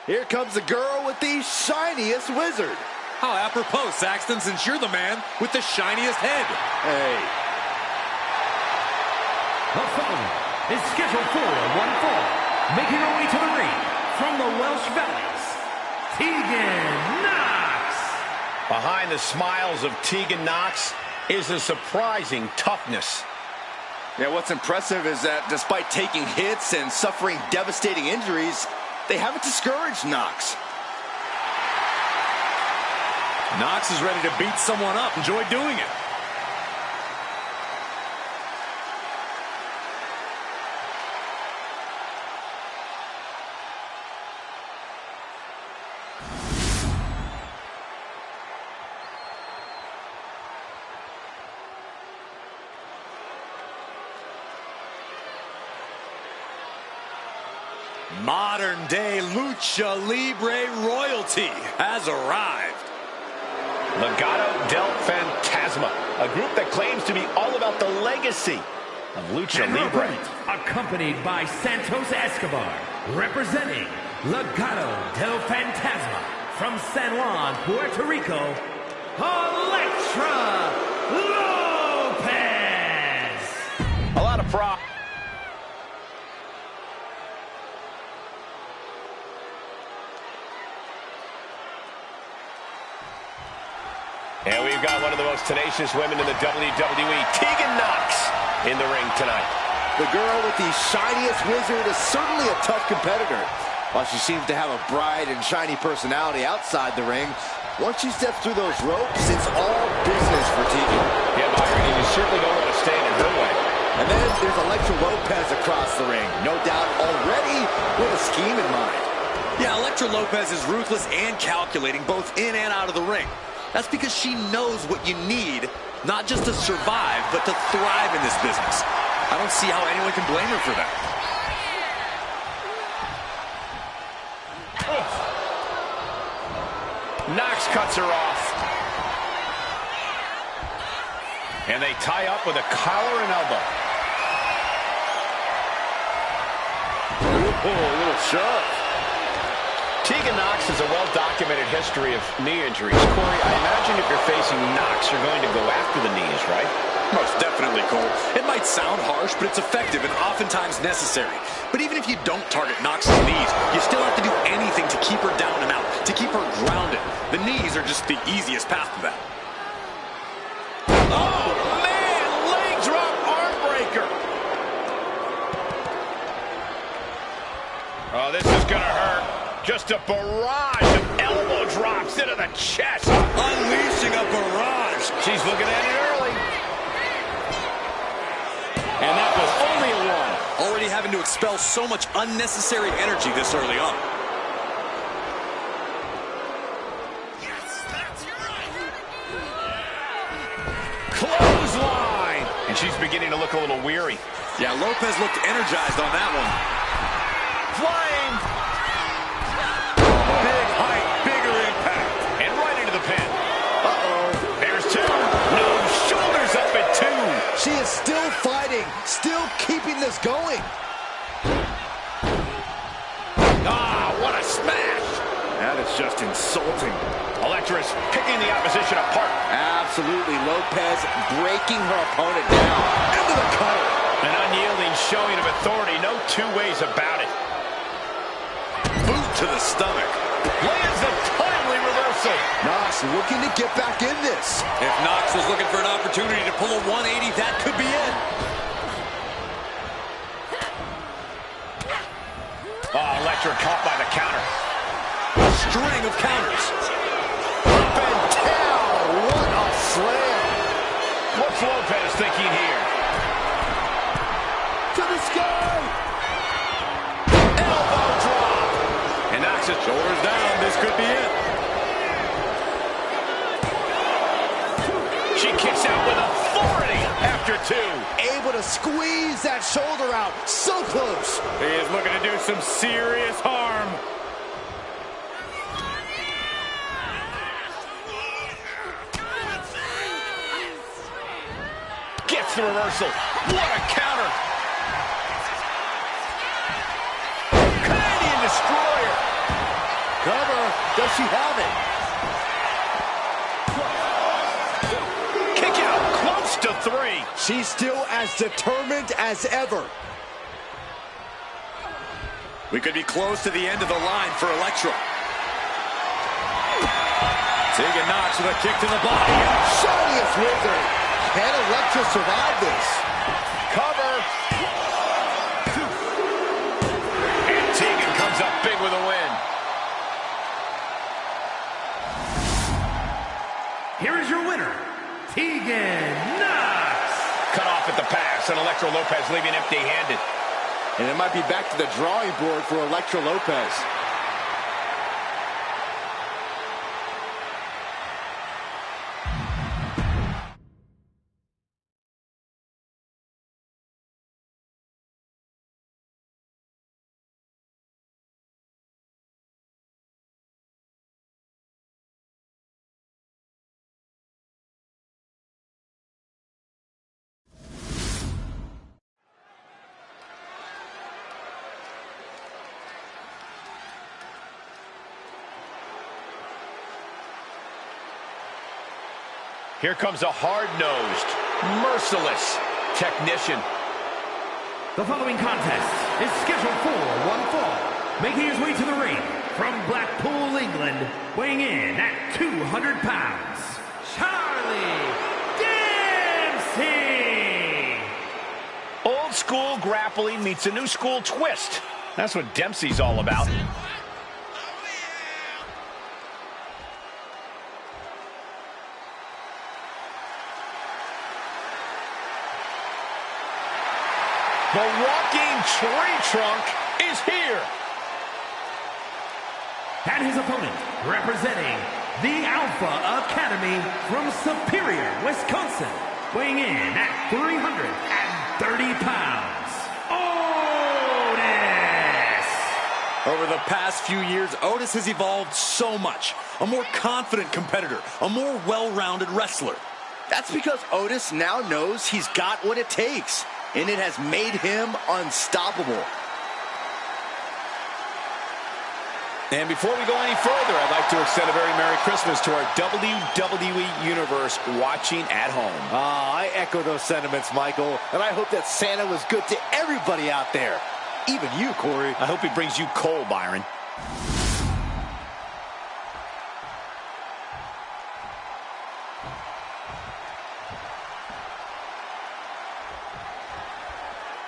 Here comes the girl with the shiniest wizard. How apropos, Saxton, since you're the man with the shiniest head. Hey. The following is scheduled for one fall. Making her way to the ring from the Welsh Valleys, Tegan Knox. Behind the smiles of Tegan Knox is a surprising toughness. Yeah, what's impressive is that despite taking hits and suffering devastating injuries, they haven't discouraged Knox. Knox is ready to beat someone up. Enjoy doing it. Modern-day Lucha Libre royalty has arrived. Legado del Fantasma, a group that claims to be all about the legacy of Lucha Libre. Accompanied by Santos Escobar, representing Legado del Fantasma from San Juan, Puerto Rico, Elektra Lopez. A lot of prop. And we've got one of the most tenacious women in the WWE, Tegan Knox, in the ring tonight. The girl with the shiniest wizard is certainly a tough competitor. While she seems to have a bright and shiny personality outside the ring, once she steps through those ropes, it's all business for Tegan. Yeah, Byron, you certainly don't want to stand in her way. And then there's Elektra Lopez across the ring. No doubt already with a scheme in mind. Yeah, Elektra Lopez is ruthless and calculating both in and out of the ring. That's because she knows what you need, not just to survive, but to thrive in this business. I don't see how anyone can blame her for that. Oh. Knox cuts her off. And they tie up with a collar and elbow. Oh, a little shove. Tegan Knox has a well-documented history of knee injuries. Corey, I imagine if you're facing Knox, you're going to go after the knees, right? Most definitely, Cole. It might sound harsh, but it's effective and oftentimes necessary. But even if you don't target Knox's knees, you still have to do anything to keep her down and out, to keep her grounded. The knees are just the easiest path to that. Oh, man! Leg drop arm breaker. Oh, this is going to hurt. Just a barrage of elbow drops into the chest. Unleashing a barrage. She's looking at it early. And that was only a one. Already having to expel so much unnecessary energy this early on. Yes, that's right. Clothesline. And she's beginning to look a little weary. Yeah, Lopez looked energized on that one. Flying. She is still fighting, still keeping this going. Ah, what a smash! That is just insulting. Elektra is picking the opposition apart. Absolutely, Lopez breaking her opponent down. Into the cutter. An unyielding showing of authority, no two ways about it. Boot to the stomach. Lands a timely reversal. Knox looking to get back in this. If Knox was looking for an opportunity to pull a 180, that could be it. Oh, Elektra caught by the counter. A string of counters. Up and down. What a slam. What's Lopez thinking here? To the sky. Elbow drop. And Knox is Shoulders down. This could be it. She kicks out with authority after two. Able to squeeze that shoulder out. So close. He is looking to do some serious harm. Gets the reversal. What a counter. Canadian Destroyer. Cover. Does she have it? Kick out, close to 3. She's still as determined as ever. We could be close to the end of the line for Elektra. Tegan Nox with a kick to the body. Shiniest wizard. Can Elektra survive this? Cover. And Tegan comes up big with a win. Here is your winner, Tegan Nox. Cut off at the pass, and Elektra Lopez leaving empty-handed. And it might be back to the drawing board for Elektra Lopez. Here comes a hard-nosed, merciless technician. The following contest is scheduled for one fall. Making his way to the ring from Blackpool, England, weighing in at 200 pounds, Charlie Dempsey! Old school grappling meets a new school twist. That's what Dempsey's all about. The walking tree trunk is here. And his opponent, representing the Alpha Academy from Superior, Wisconsin, weighing in at 330 pounds, Otis! Over the past few years, Otis has evolved so much. A more confident competitor, a more well-rounded wrestler. That's because Otis now knows he's got what it takes, and it has made him unstoppable. And before we go any further, I'd like to extend a very Merry Christmas to our WWE Universe watching at home. I echo those sentiments, Michael, and I hope that Santa was good to everybody out there, even you, Corey. I hope he brings you coal, Byron.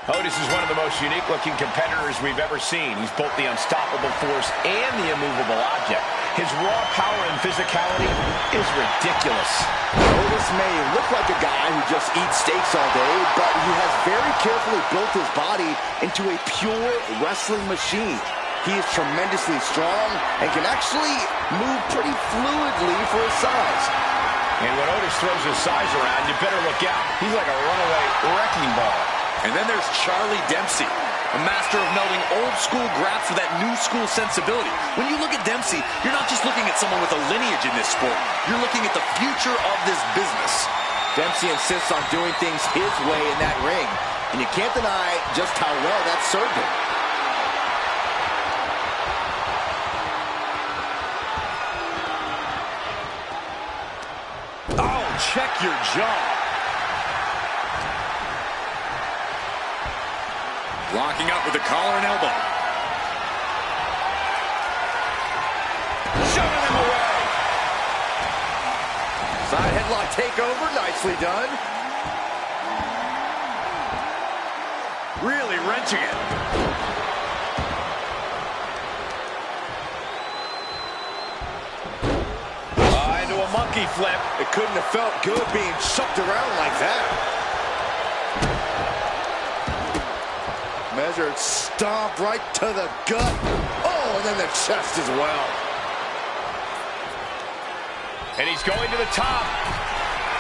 Otis is one of the most unique-looking competitors we've ever seen. He's both the unstoppable force and the immovable object. His raw power and physicality is ridiculous. Otis may look like a guy who just eats steaks all day, but he has very carefully built his body into a pure wrestling machine. He is tremendously strong and can actually move pretty fluidly for his size. And when Otis throws his size around, you better look out. He's like a runaway wrecking ball. And then there's Charlie Dempsey, a master of melding old school graps with that new school sensibility. When you look at Dempsey, you're not just looking at someone with a lineage in this sport. You're looking at the future of this business. Dempsey insists on doing things his way in that ring, and you can't deny just how well that served him. Oh, check your jaw. Locking up with the collar and elbow. Shoving him away. Side headlock takeover, nicely done. Really wrenching it. Into a monkey flip. It couldn't have felt good being shoved around like that. Measured stomp right to the gut. Oh, and then the chest as well. And he's going to the top.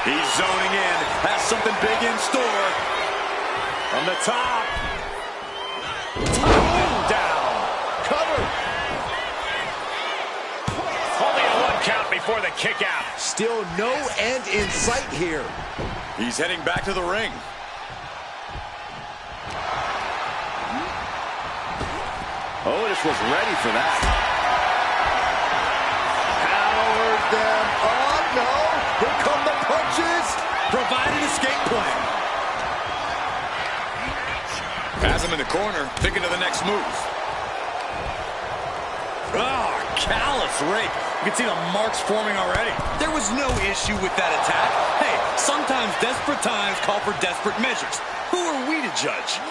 He's zoning in. Has something big in store. From the top. Down. Cover. Only a 1 count before the kick out. Still no end in sight here. He's heading back to the ring. Otis was ready for that. them. Oh, no. Here come the punches. Provide an escape plan. Has him in the corner, thinking of the next move. Oh, callous rake. You can see the marks forming already. There was no issue with that attack. Hey, sometimes desperate times call for desperate measures. Who are we to judge?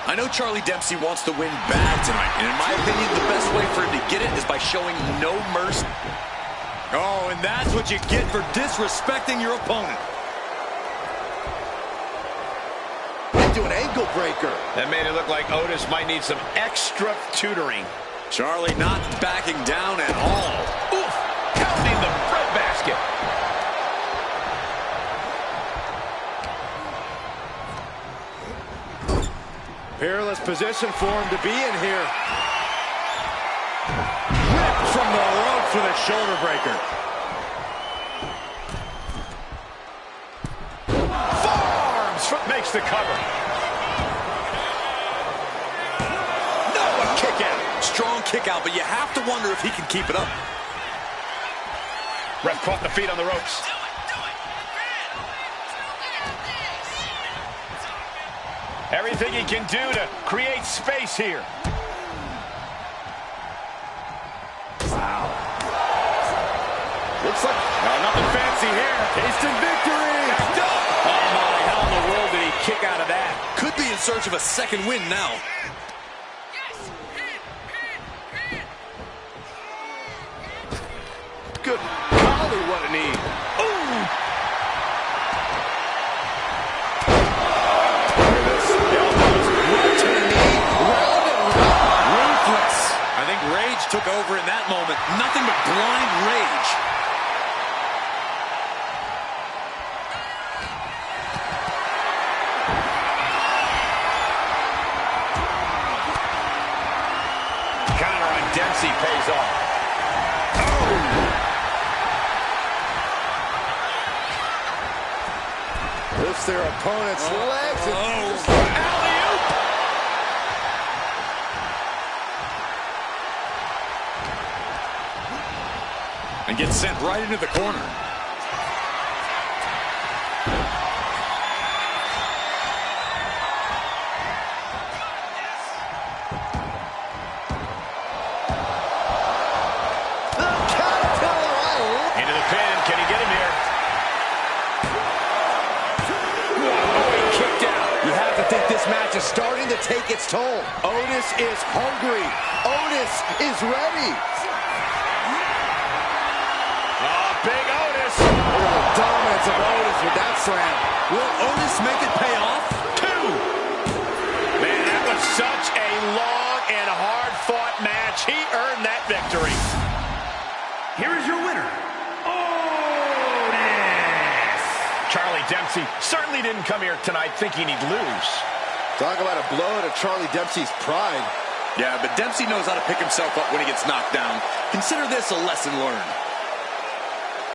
I know Charlie Dempsey wants to win bad tonight, and in my opinion, the best way for him to get it is by showing no mercy. Oh, and that's what you get for disrespecting your opponent. Into an ankle breaker. That made it look like Otis might need some extra tutoring. Charlie not backing down at all. Oof! Pounding the breadbasket. Peerless position for him to be in here. Ripped from the ropes with a shoulder breaker. Forearms makes the cover. No, a kick out. Strong kick out, but you have to wonder if he can keep it up. Ref caught the feet on the ropes. Everything he can do to create space here. Wow. Looks like nothing fancy here. instant victory. Oh my, how in the world did he kick out of that? Could be in search of a second win now. Good golly, what a knee. Ooh. I think rage took over in that moment. Nothing but blind rage. Counter on Dempsey pays off. Lifts their opponent's legs. Alley-oop! And gets sent right into the corner. Into the pin. Can he get him here? Whoa, he kicked out. You have to think this match is starting to take its toll. Otis is hungry. Otis is ready. Big Otis. Look at the dominance of Otis with that slam. Will Otis make it pay off? 2. Man, that was such a long and hard-fought match. He earned that victory. Here is your winner, Otis. Charlie Dempsey certainly didn't come here tonight thinking he'd lose. Talk about a blow to Charlie Dempsey's pride. Yeah, but Dempsey knows how to pick himself up when he gets knocked down. Consider this a lesson learned.